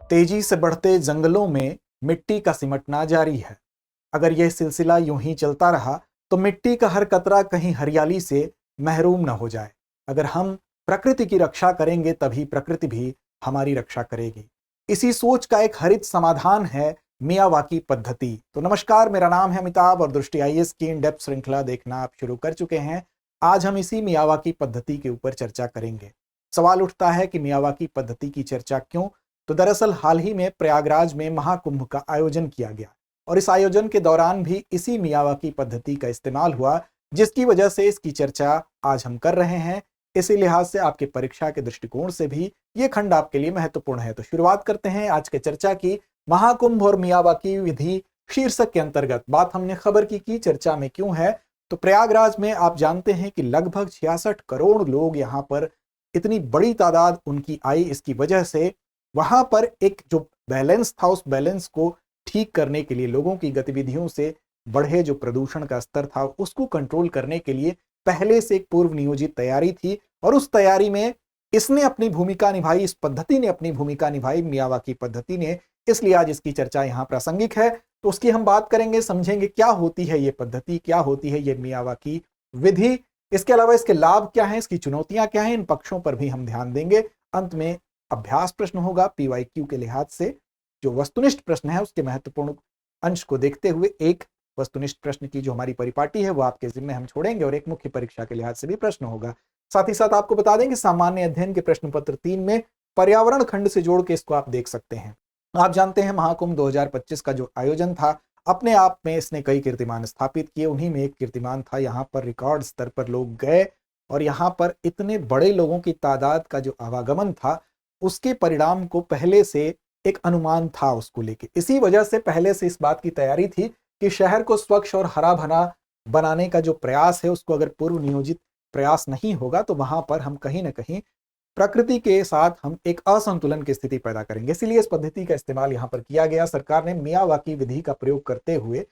तेजी से बढ़ते जंगलों में मिट्टी का सिमटना जारी है। अगर यह सिलसिला यूं ही चलता रहा तो मिट्टी का हर कतरा कहीं हरियाली से महरूम न हो जाए। अगर हम प्रकृति की रक्षा करेंगे तभी प्रकृति भी हमारी रक्षा करेगी। इसी सोच का एक हरित समाधान है मियावाकी पद्धति। तो नमस्कार, मेरा नाम है अमिताभ और दृष्टि आईएएस की इन डेप्थ श्रृंखला देखना आप शुरू कर चुके हैं। आज हम इसी मियावाकी पद्धति के ऊपर चर्चा करेंगे। सवाल उठता है कि मियावाकी पद्धति की चर्चा क्यों? तो दरअसल हाल ही में प्रयागराज में महाकुंभ का आयोजन किया गया और इस आयोजन के दौरान भी इसी मियावाकी पद्धति का इस्तेमाल हुआ, जिसकी वजह से इसकी चर्चा आज हम कर रहे हैं। इसी लिहाज से आपके परीक्षा के दृष्टिकोण से भी ये खंड आपके लिए महत्वपूर्ण है। तो शुरुआत करते हैं आज के चर्चा की। महाकुंभ और मियावाकी विधि शीर्षक के अंतर्गत बात हमने खबर की चर्चा में क्यों है। तो प्रयागराज में आप जानते हैं कि लगभग 66 करोड़ लोग यहाँ पर, इतनी बड़ी तादाद उनकी आई। इसकी वजह से वहां पर एक जो बैलेंस था, उस बैलेंस को ठीक करने के लिए, लोगों की गतिविधियों से बढ़े जो प्रदूषण का स्तर था उसको कंट्रोल करने के लिए पहले से एक पूर्व नियोजित तैयारी थी और उस तैयारी में इसने अपनी भूमिका निभाई, इस पद्धति ने अपनी भूमिका निभाई, मियावाकी पद्धति ने। इसलिए आज इसकी चर्चा यहाँ प्रासंगिक है। तो उसकी हम बात करेंगे, समझेंगे क्या होती है ये पद्धति, क्या होती है ये मियावाकी विधि, इसके अलावा इसके लाभ क्या हैं, इसकी चुनौतियां क्या हैं, इन पक्षों पर भी हम ध्यान देंगे। अंत में अभ्यास प्रश्न होगा पीवाईक्यू के लिहाज से। जो वस्तुनिष्ठ प्रश्न है उसके महत्वपूर्ण अंश को देखते हुए एक वस्तुनिष्ठ प्रश्न की जो हमारी परिपाटी है वो आपके जिम्मे हम छोड़ेंगे और एक मुख्य परीक्षा के लिहाज से भी प्रश्न होगा। साथ ही साथ आपको बता दें कि सामान्य अध्ययन के प्रश्न पत्र 3 में पर्यावरण खंड से जोड़ के इसको आप देख सकते हैं। आप जानते हैं महाकुंभ 2025 का जो आयोजन था, अपने आप में इसने कई कीर्तिमान स्थापित किए। उन्हीं में एक कीर्तिमान था, यहाँ पर रिकॉर्ड स्तर पर लोग गए और यहाँ पर इतने बड़े लोगों की तादाद का जो आवागमन था उसके परिणाम को पहले से एक अनुमान था उसको लेके। इसी वजह से पहले से इस बात की तैयारी थी कि शहर को स्वच्छ और हरा भरा बनाने का जो प्रयास है उसको अगर पूर्व नियोजित प्रयास नहीं होगा तो वहां पर हम कहीं ना कहीं प्रकृति के साथ हम एक असंतुलन की स्थिति पैदा करेंगे। इसीलिए इस पद्धति का इस्तेमाल यहाँ पर किया गया। सरकार ने मियावाकी विधि का प्रयोग करते हुए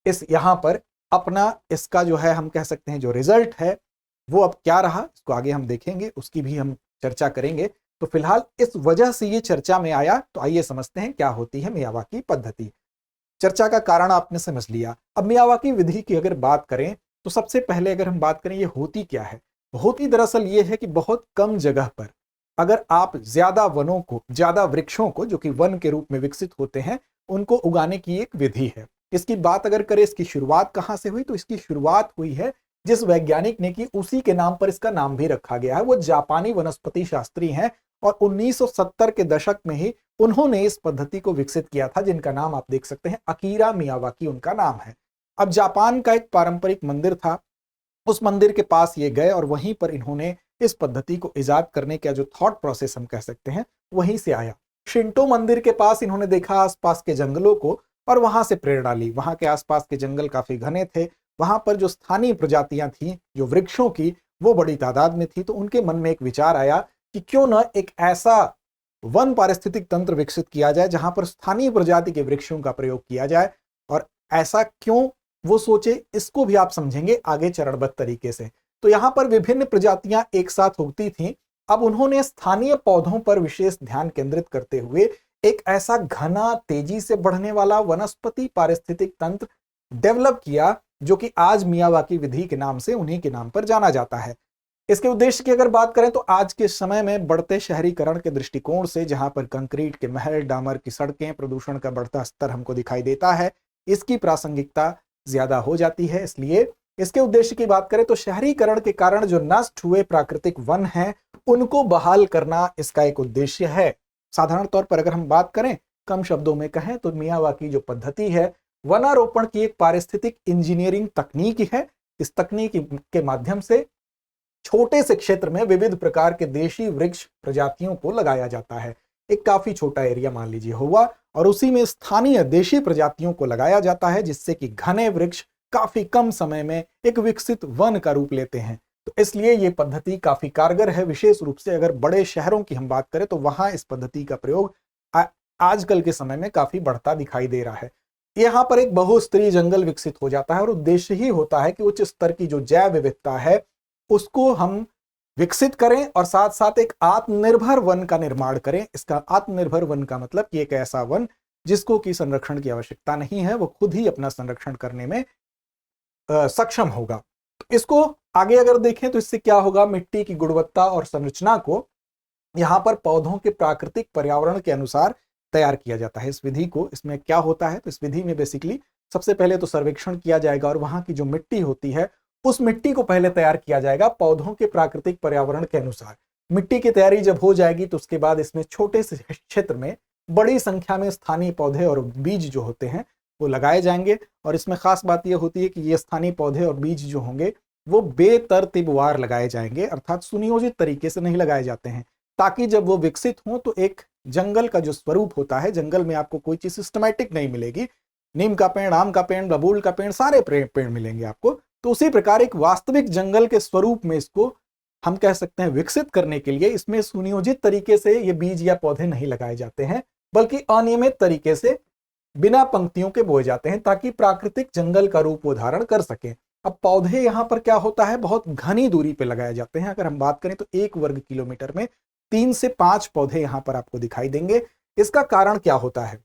इस यहाँ पर अपना इसका जो है हम कह सकते हैं जो रिजल्ट है वो अब क्या रहा, इसको आगे हम देखेंगे, उसकी भी हम चर्चा करेंगे। तो फिलहाल इस वजह से ये चर्चा में आया। तो आइए समझते हैं क्या होती है मियावाकी पद्धति। चर्चा का कारण आपने समझ लिया। अब मियावाकी विधि की अगर बात करें तो सबसे पहले अगर हम बात करें ये होती क्या है, होती दरअसल ये है कि बहुत कम जगह पर अगर आप ज्यादा वनों को, ज्यादा वृक्षों को जो कि वन के रूप में विकसित होते हैं, उनको उगाने की एक विधि है। इसकी बात अगर करें इसकी शुरुआत कहां से हुई, तो इसकी शुरुआत हुई है जिस वैज्ञानिक ने की, उसी के नाम पर इसका नाम भी रखा गया है। वो जापानी वनस्पति शास्त्री हैं और 1970 के दशक में ही उन्होंने इस पद्धति को विकसित किया था, जिनका नाम आप देख सकते हैं, अकीरा मियावाकी उनका नाम है। अब जापान का एक पारंपरिक मंदिर था, उस मंदिर के पास ये गए और वहीं पर इन्होंने इस पद्धति को इजाद करने का जो थॉट प्रोसेस हम कह सकते हैं वहीं से आया। शिंटो मंदिर के पास इन्होंने देखा आसपास के जंगलों को और वहां से प्रेरणा ली। वहां के आसपास के जंगल काफी घने थे, वहां पर जो स्थानीय प्रजातियां थी जो वृक्षों की, वो बड़ी तादाद में थी। तो उनके मन में एक विचार आया कि क्यों न एक ऐसा वन पारिस्थितिक तंत्र विकसित किया जाए जहां पर स्थानीय प्रजाति के वृक्षों का प्रयोग किया जाए। और ऐसा क्यों वो सोचे, इसको भी आप समझेंगे आगे चरणबद्ध तरीके से। तो यहां पर विभिन्न प्रजातियां एक साथ उगती थीं। अब उन्होंने स्थानीय पौधों पर विशेष ध्यान केंद्रित करते हुए एक ऐसा घना, तेजी से बढ़ने वाला वनस्पति पारिस्थितिक तंत्र डेवलप किया जो कि आज मियावाकी विधि के नाम से, उन्हीं के नाम पर जाना जाता है। इसके उद्देश्य की अगर बात करें तो आज के समय में बढ़ते शहरीकरण के दृष्टिकोण से, जहां पर कंक्रीट के महल, डामर की सड़कें, प्रदूषण का बढ़ता स्तर हमको दिखाई देता है, इसकी प्रासंगिकता ज्यादा हो जाती है। इसलिए इसके उद्देश्य की बात करें तो शहरीकरण के कारण जो नष्ट हुए प्राकृतिक वन हैं उनको बहाल करना इसका एक उद्देश्य है। साधारण तौर पर अगर हम बात करें, कम शब्दों में कहें तो मियावाकी जो पद्धति है वनारोपण की एक पारिस्थितिक इंजीनियरिंग तकनीक है। इस तकनीक के माध्यम से छोटे से क्षेत्र में विविध प्रकार के देशी वृक्ष प्रजातियों को लगाया जाता है। एक काफी छोटा एरिया मान लीजिए हुआ और उसी में स्थानीय देशी प्रजातियों को लगाया जाता है, जिससे कि घने वृक्ष काफी कम समय में एक विकसित वन का रूप लेते हैं। तो इसलिए ये पद्धति काफी कारगर है। विशेष रूप से अगर बड़े शहरों की हम बात करें तो वहां इस पद्धति का प्रयोग आजकल के समय में काफी बढ़ता दिखाई दे रहा है। यहाँ पर एक बहुस्तरीय जंगल विकसित हो जाता है और उद्देश्य ही होता है कि उच्च स्तर की जो जैव विविधता है उसको हम विकसित करें और साथ साथ एक आत्मनिर्भर वन का निर्माण करें। इसका आत्मनिर्भर वन का मतलब कि एक ऐसा वन जिसको कि संरक्षण की आवश्यकता नहीं है, वो खुद ही अपना संरक्षण करने में सक्षम होगा। तो इसको आगे अगर देखें तो इससे क्या होगा, मिट्टी की गुणवत्ता और संरचना को यहां पर पौधों के प्राकृतिक पर्यावरण के अनुसार तैयार किया जाता है। इस विधि को, इसमें क्या होता है, तो इस विधि में बेसिकली सबसे पहले तो सर्वेक्षण किया जाएगा और वहां की जो मिट्टी होती है उस मिट्टी को पहले तैयार किया जाएगा पौधों के प्राकृतिक पर्यावरण के अनुसार। मिट्टी की तैयारी जब हो जाएगी तो उसके बाद इसमें छोटे से क्षेत्र में बड़ी संख्या में स्थानीय पौधे और बीज जो होते हैं वो लगाए जाएंगे। और इसमें खास बात यह होती है कि ये स्थानीय पौधे और बीज जो होंगे वो बेतरतीबवार लगाए जाएंगे, अर्थात सुनियोजित तरीके से नहीं लगाए जाते हैं, ताकि जब वो विकसित हों तो एक जंगल का जो स्वरूप होता है, जंगल में आपको कोई चीज सिस्टमैटिक नहीं मिलेगी, नीम का पेड़, आम का पेड़, बबूल का पेड़, सारे पेड़ मिलेंगे आपको। तो उसी प्रकार एक वास्तविक जंगल के स्वरूप में इसको हम कह सकते हैं विकसित करने के लिए इसमें सुनियोजित तरीके से ये बीज या पौधे नहीं लगाए जाते हैं, बल्कि अनियमित तरीके से बिना पंक्तियों के बोए जाते हैं ताकि प्राकृतिक जंगल का रूप वो धारण कर सके। अब पौधे यहां पर क्या होता है, बहुत घनी दूरी पे लगाए जाते हैं। अगर हम बात करें तो 1 वर्ग किलोमीटर में 3 से 5 पौधे यहां पर आपको दिखाई देंगे। इसका कारण क्या होता है,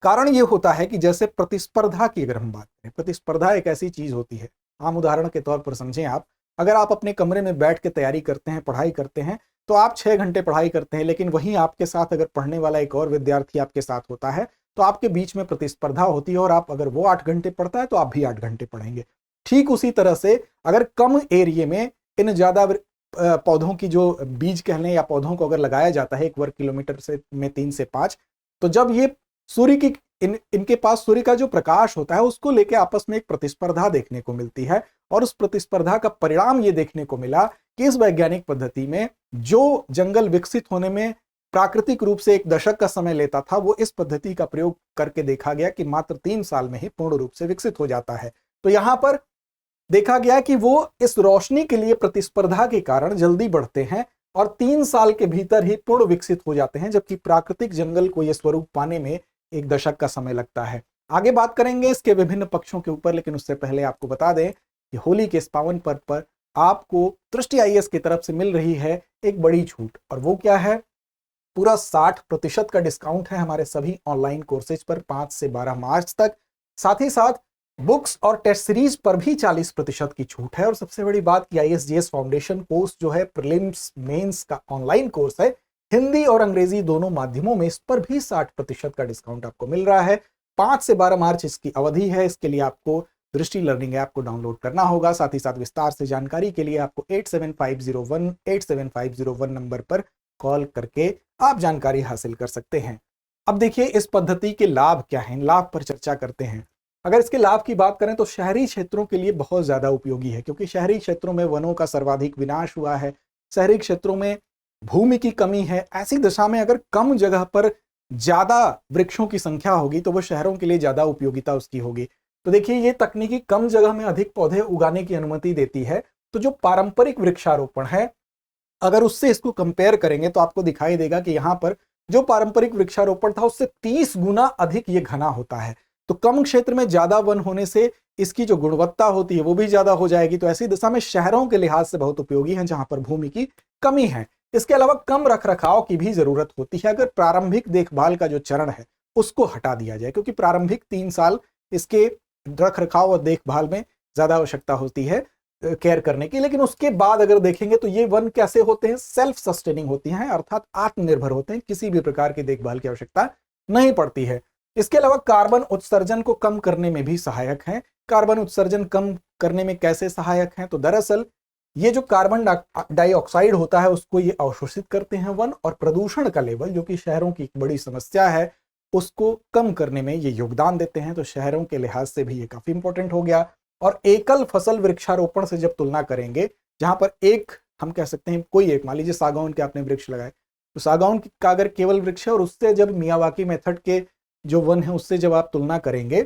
कारण यह होता है कि जैसे प्रतिस्पर्धा की अगर हम बात करें, प्रतिस्पर्धा एक ऐसी चीज होती है, आम उदाहरण के तौर पर समझें आप, अगर आप अपने कमरे में बैठ के तैयारी करते हैं, पढ़ाई करते हैं, तो आप 6 घंटे पढ़ाई करते हैं, लेकिन वहीं आपके साथ अगर पढ़ने वाला एक और विद्यार्थी आपके साथ होता है तो आपके बीच में प्रतिस्पर्धा होती है और आप, अगर वो 8 घंटे पढ़ता है तो आप भी 8 घंटे पढ़ेंगे। ठीक उसी तरह से अगर कम एरिया में इन ज्यादा पौधों की जो बीज कह लें या पौधों को अगर लगाया जाता है 1 वर्ग किलोमीटर से में 3 से 5, तो जब ये सूर्य की इनके पास सूर्य का जो प्रकाश होता है उसको लेके आपस में एक प्रतिस्पर्धा देखने को मिलती है। और उस प्रतिस्पर्धा का परिणाम ये देखने को मिला कि इस वैज्ञानिक पद्धति में जो जंगल विकसित होने में प्राकृतिक रूप से 1 दशक का समय लेता था, वो इस पद्धति का प्रयोग करके देखा गया कि मात्र 3 साल में ही पूर्ण रूप से विकसित हो जाता है। तो यहां पर देखा गया कि वो इस रोशनी के लिए प्रतिस्पर्धा के कारण जल्दी बढ़ते हैं और 3 साल के भीतर ही पूर्ण विकसित हो जाते हैं, जबकि प्राकृतिक जंगल को यह स्वरूप पाने में 1 दशक का समय लगता है। आगे बात करेंगे इसके विभिन्न पक्षों के ऊपर, लेकिन उससे पहले आपको बता दें कि होली के इस पावन पर्व पर आपको दृष्टि आईएएस की तरफ से मिल रही है एक बड़ी छूट, और वो क्या है, पूरा 60% का डिस्काउंट है हमारे सभी ऑनलाइन कोर्सेज पर 5 से 12 मार्च तक। साथ ही साथ बुक्स और टेस्ट सीरीज पर भी 40% की छूट है। और सबसे बड़ी बात कि आईएसजीएस फाउंडेशन कोर्स जो है प्रीलिम्स मेंस का ऑनलाइन कोर्स है, हिंदी और अंग्रेजी दोनों माध्यमों में, इस पर भी 60% का डिस्काउंट आपको मिल रहा है। 5 से 12 मार्च इसकी अवधि है। इसके लिए आपको दृष्टि लर्निंग ऐप को डाउनलोड करना होगा। साथ ही साथ विस्तार से जानकारी के लिए आपको 8750187501 नंबर पर कॉल करके आप जानकारी हासिल कर सकते हैं। अब देखिए इस पद्धति के लाभ क्या हैं, लाभ पर चर्चा करते हैं। अगर इसके लाभ की बात करें तो शहरी क्षेत्रों के लिए बहुत ज्यादा उपयोगी है, क्योंकि शहरी क्षेत्रों में वनों का सर्वाधिक विनाश हुआ है, शहरी क्षेत्रों में भूमि की कमी है। ऐसी दशा में अगर कम जगह पर ज्यादा वृक्षों की संख्या होगी तो वो शहरों के लिए ज्यादा उपयोगिता उसकी होगी। तो देखिए ये तकनीकी कम जगह में अधिक पौधे उगाने की अनुमति देती है। तो जो पारंपरिक वृक्षारोपण है, अगर उससे इसको कंपेयर करेंगे तो आपको दिखाई देगा कि यहाँ पर जो पारंपरिक वृक्षारोपण था उससे 30 गुना अधिक ये घना होता है। तो कम क्षेत्र में ज्यादा वन होने से इसकी जो गुणवत्ता होती है वो भी ज्यादा हो जाएगी। तो ऐसी दिशा में शहरों के लिहाज से बहुत उपयोगी है जहां पर भूमि की कमी है। इसके अलावा कम रखरखाव की भी जरूरत होती है अगर प्रारंभिक देखभाल का जो चरण है उसको हटा दिया जाए, क्योंकि प्रारंभिक 3 साल इसके रखरखाव और देखभाल में ज्यादा आवश्यकता होती है केयर करने की। लेकिन उसके बाद अगर देखेंगे तो ये वन कैसे होते हैं, सेल्फ सस्टेनिंग होती हैं, अर्थात आत्मनिर्भर होते हैं, किसी भी प्रकार की देखभाल की आवश्यकता नहीं पड़ती है। इसके अलावा कार्बन उत्सर्जन को कम करने में भी सहायक हैं। कार्बन उत्सर्जन कम करने में कैसे सहायक हैं, तो दरअसल ये जो कार्बन डाइऑक्साइड होता है उसको ये अवशोषित करते हैं वन, और प्रदूषण का लेवल जो कि शहरों की एक बड़ी समस्या है उसको कम करने में ये योगदान देते हैं। तो शहरों के लिहाज से भी ये काफी इंपॉर्टेंट हो गया। और एकल फसल वृक्षारोपण से जब तुलना करेंगे, जहां पर एक हम कह सकते हैं कोई एक, मान लीजिए सागौन के आपने वृक्ष लगाए, तो सागौन का अगर केवल वृक्ष है और उससे जब मियावाकी मेथड के जो वन है उससे जब आप तुलना करेंगे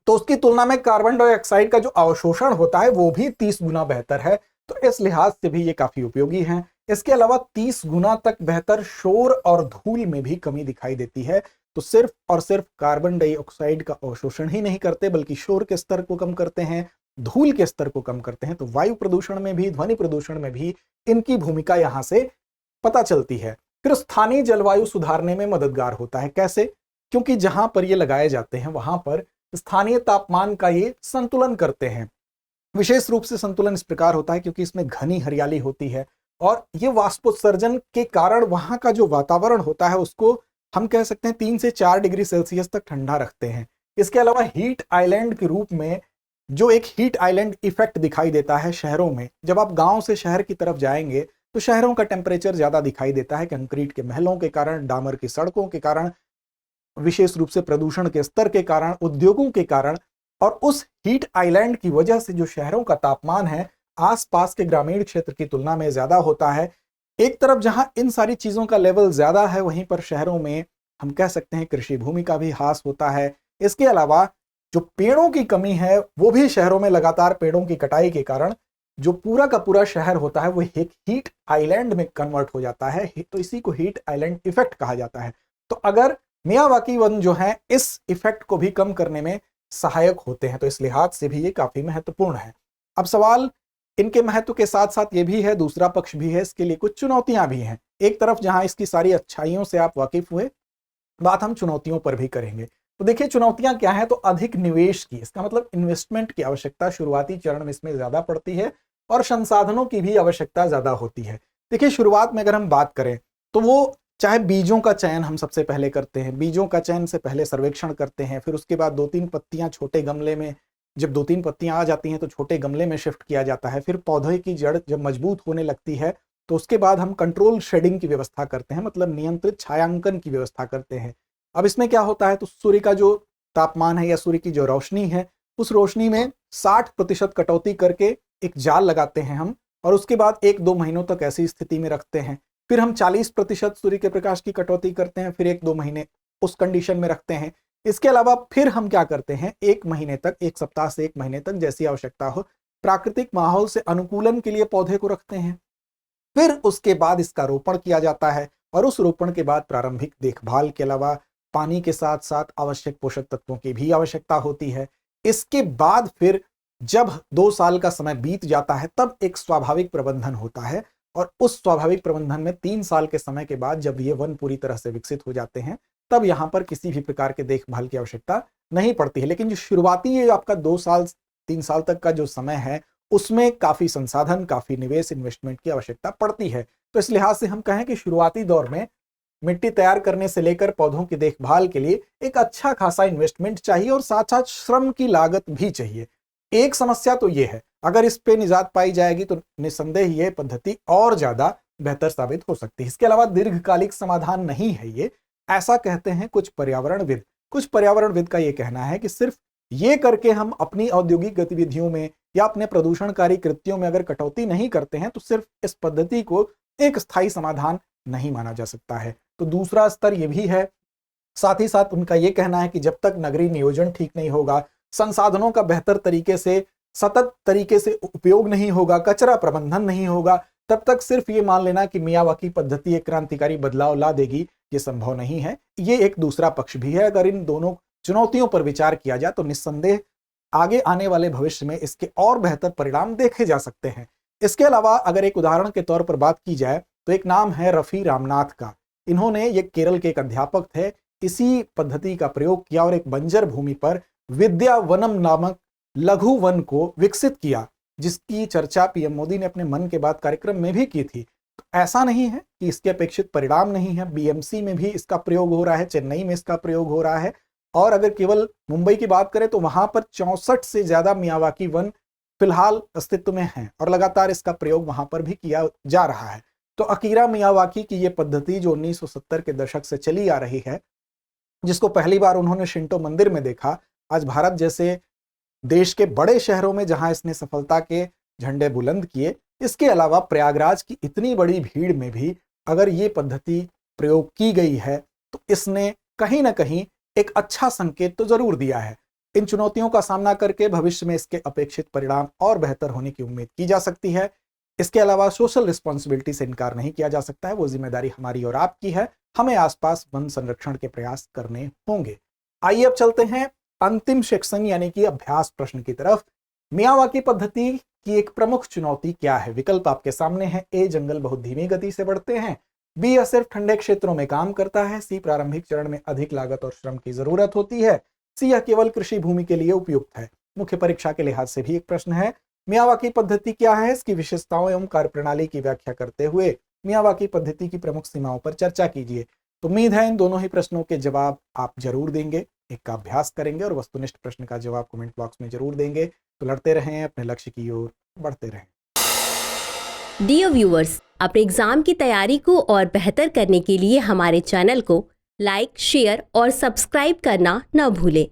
तो उसकी तुलना में कार्बन डाइऑक्साइड का जो अवशोषण होता है वो भी 30 गुना बेहतर है। तो इस लिहाज से भी ये काफी उपयोगी हैं। इसके अलावा 30 गुना तक बेहतर शोर और धूल में भी कमी दिखाई देती है। तो सिर्फ और सिर्फ कार्बन डाइऑक्साइड का अवशोषण ही नहीं करते बल्कि शोर के स्तर को कम करते हैं, धूल के स्तर को कम करते हैं। तो वायु प्रदूषण में भी, ध्वनि प्रदूषण में भी इनकी भूमिका यहां से पता चलती है। फिर स्थानीय जलवायु सुधारने में मददगार होता है। कैसे? क्योंकि जहां पर ये लगाए जाते हैं वहां पर स्थानीय तापमान का ये संतुलन करते हैं। विशेष रूप से संतुलन इस प्रकार होता है क्योंकि इसमें घनी हरियाली होती है और ये वाष्पोत्सर्जन के कारण वहां का जो वातावरण होता है उसको हम कह सकते हैं 3 से 4 डिग्री सेल्सियस तक ठंडा रखते हैं। इसके अलावा हीट आइलैंड के रूप में जो एक हीट आइलैंड इफेक्ट दिखाई देता है शहरों में, जब आप गांव से शहर की तरफ जाएंगे तो शहरों का टेम्परेचर ज्यादा दिखाई देता है, कंक्रीट के महलों के कारण, डामर की सड़कों के कारण, विशेष रूप से प्रदूषण के स्तर के कारण, उद्योगों के कारण। और उस हीट आइलैंड की वजह से जो शहरों का तापमान है आसपास के ग्रामीण क्षेत्र की तुलना में ज्यादा होता है। एक तरफ जहां इन सारी चीजों का लेवल ज्यादा है वहीं पर शहरों में हम कह सकते हैं कृषि भूमि का भी ह्रास होता है। इसके अलावा जो पेड़ों की कमी है वो भी शहरों में लगातार पेड़ों की कटाई के कारण जो पूरा का पूरा शहर होता है वो एक हीट आइलैंड में कन्वर्ट हो जाता है। तो इसी को हीट आइलैंड इफेक्ट कहा जाता है। तो अगर मियावाकी वन जो है इस इफेक्ट को भी कम करने में सहायक होते हैं, तो इस लिहाज से भी ये काफी महत्वपूर्ण है। अब सवाल इनके महत्व के साथ साथ ये भी है, दूसरा पक्ष भी है, इसके लिए कुछ चुनौतियां भी हैं। एक तरफ जहां इसकी सारी अच्छाइयों से आप वाकिफ हुए, बात हम चुनौतियों पर भी करेंगे। तो देखिए चुनौतियां क्या है, तो अधिक निवेश की, इसका मतलब इन्वेस्टमेंट की आवश्यकता शुरुआती चरण में इसमें ज्यादा पड़ती है और संसाधनों की भी आवश्यकता ज्यादा होती है। देखिए शुरुआत में अगर हम बात करें तो वो चाहे बीजों का चयन हम सबसे पहले करते हैं, बीजों का चयन से पहले सर्वेक्षण करते हैं, फिर उसके बाद 2-3 पत्तियां छोटे गमले में, जब 2-3 पत्तियां आ जाती हैं तो छोटे गमले में शिफ्ट किया जाता है। फिर पौधे की जड़ जब मजबूत होने लगती है तो उसके बाद हम कंट्रोल शेडिंग की व्यवस्था करते हैं, मतलब नियंत्रित छायांकन की व्यवस्था करते हैं। अब इसमें क्या होता है, तो सूर्य का जो तापमान है या सूर्य की जो रोशनी है उस रोशनी में 60% कटौती करके एक जाल लगाते हैं हम, और उसके बाद 1-2 महीनों तक ऐसी स्थिति में रखते हैं। फिर हम 40% सूर्य के प्रकाश की कटौती करते हैं, फिर 1-2 महीने उस कंडीशन में रखते हैं। इसके अलावा फिर हम क्या करते हैं, 1 महीने तक, 1 सप्ताह से 1 महीने तक जैसी आवश्यकता हो प्राकृतिक माहौल से अनुकूलन के लिए पौधे को रखते हैं। फिर उसके बाद इसका रोपण किया जाता है और उस रोपण के बाद प्रारंभिक देखभाल के अलावा पानी के साथ साथ आवश्यक पोषक तत्वों की भी आवश्यकता होती है। इसके बाद फिर जब 2 साल का समय बीत जाता है तब एक स्वाभाविक प्रबंधन होता है, और उस स्वाभाविक प्रबंधन में 3 साल के समय के बाद जब ये वन पूरी तरह से विकसित हो जाते हैं तब यहाँ पर किसी भी प्रकार के देखभाल की आवश्यकता नहीं पड़ती है। लेकिन जो शुरुआती ये आपका 2 साल 3 साल तक का जो समय है उसमें काफी संसाधन, काफी निवेश, इन्वेस्टमेंट की आवश्यकता पड़ती है। तो इस लिहाज से हम कहें कि शुरुआती दौर में मिट्टी तैयार करने से लेकर पौधों की देखभाल के लिए एक अच्छा खासा इन्वेस्टमेंट चाहिए और साथ साथ श्रम की लागत भी चाहिए। एक समस्या तो ये है, अगर इस पे निजात पाई जाएगी तो निस्संदेह ये पद्धति और ज्यादा बेहतर साबित हो सकती है। इसके अलावा दीर्घकालिक समाधान नहीं है ये, ऐसा कहते हैं कुछ पर्यावरणविद। कुछ पर्यावरणविद का ये कहना है कि सिर्फ ये करके हम अपनी औद्योगिक गतिविधियों में या अपने प्रदूषणकारी कृत्यों में अगर कटौती नहीं करते हैं तो सिर्फ इस पद्धति को एक स्थायी समाधान नहीं माना जा सकता है। तो दूसरा स्तर ये भी है। साथ ही साथ उनका ये कहना है कि जब तक नगरीय नियोजन ठीक नहीं होगा, संसाधनों का बेहतर तरीके से, सतत तरीके से उपयोग नहीं होगा, कचरा प्रबंधन नहीं होगा, तब तक सिर्फ ये मान लेना कि मियावाकी पद्धति एक क्रांतिकारी बदलाव ला देगी, ये संभव नहीं है। ये एक दूसरा पक्ष भी है। अगर इन दोनों चुनौतियों पर विचार किया जाए तो निस्संदेह आगे आने वाले भविष्य में इसके और बेहतर परिणाम देखे जा सकते हैं। इसके अलावा अगर एक उदाहरण के तौर पर बात की जाए तो एक नाम है रफी रामनाथ का। इन्होंने, ये केरल के एक अध्यापक थे, इसी पद्धति का प्रयोग किया और एक बंजर भूमि पर विद्या वनम नामक लघु वन को विकसित किया, जिसकी चर्चा पीएम मोदी ने अपने मन के बात कार्यक्रम में भी की थी। तो ऐसा नहीं है कि इसके अपेक्षित परिणाम नहीं है। बीएमसी में भी इसका प्रयोग हो रहा है, चेन्नई में इसका प्रयोग हो रहा है, और अगर केवल मुंबई की बात करें तो वहां पर 64 से ज्यादा मियावाकी वन फिलहाल अस्तित्व में हैं और लगातार इसका प्रयोग वहां पर भी किया जा रहा है। तो अकीरा मियावाकी की ये पद्धति जो 1970 के दशक से चली आ रही है, जिसको पहली बार उन्होंने शिंटो मंदिर में देखा, आज भारत जैसे देश के बड़े शहरों में जहां इसने सफलता के झंडे बुलंद किए, इसके अलावा प्रयागराज की इतनी बड़ी भीड़ में भी अगर ये पद्धति प्रयोग की गई है तो इसने कहीं ना कहीं एक अच्छा संकेत तो जरूर दिया है। इन चुनौतियों का सामना करके भविष्य में इसके अपेक्षित परिणाम और बेहतर होने की उम्मीद की जा सकती है। इसके अलावा सोशल रिस्पॉन्सिबिलिटी से इनकार नहीं किया जा सकता है, वो जिम्मेदारी हमारी और आपकी है। हमें आसपास वन संरक्षण के प्रयास करने होंगे। आइए अब चलते हैं अंतिम सेक्शन यानी कि अभ्यास प्रश्न की तरफ। मियावाकी पद्धति की एक प्रमुख चुनौती क्या है? विकल्प आपके सामने है। ए, जंगल बहुत धीमी गति से बढ़ते हैं। बी, यह सिर्फ ठंडे क्षेत्रों में काम करता है। सी, प्रारंभिक चरण में अधिक लागत और श्रम की जरूरत होती है। सी, यह केवल कृषि भूमि के लिए उपयुक्त है। मुख्य परीक्षा के लिहाज से भी एक प्रश्न है। मियावाकी पद्धति क्या है? इसकी विशेषताओं एवं कार्यप्रणाली की व्याख्या करते हुए मियावाकी पद्धति की प्रमुख सीमाओं पर चर्चा कीजिए। तो उम्मीद है इन दोनों ही प्रश्नों के जवाब आप जरूर देंगे, एक का अभ्यास करेंगे और वस्तुनिष्ठ प्रश्न का जवाब कमेंट बॉक्स में जरूर देंगे। तो लड़ते रहें, अपने लक्ष्य की ओर बढ़ते रहें। डियर व्यूअर्स, अपने एग्जाम की तैयारी को और बेहतर करने के लिए हमारे चैनल को लाइक, शेयर और सब्सक्राइब करना न भूलें।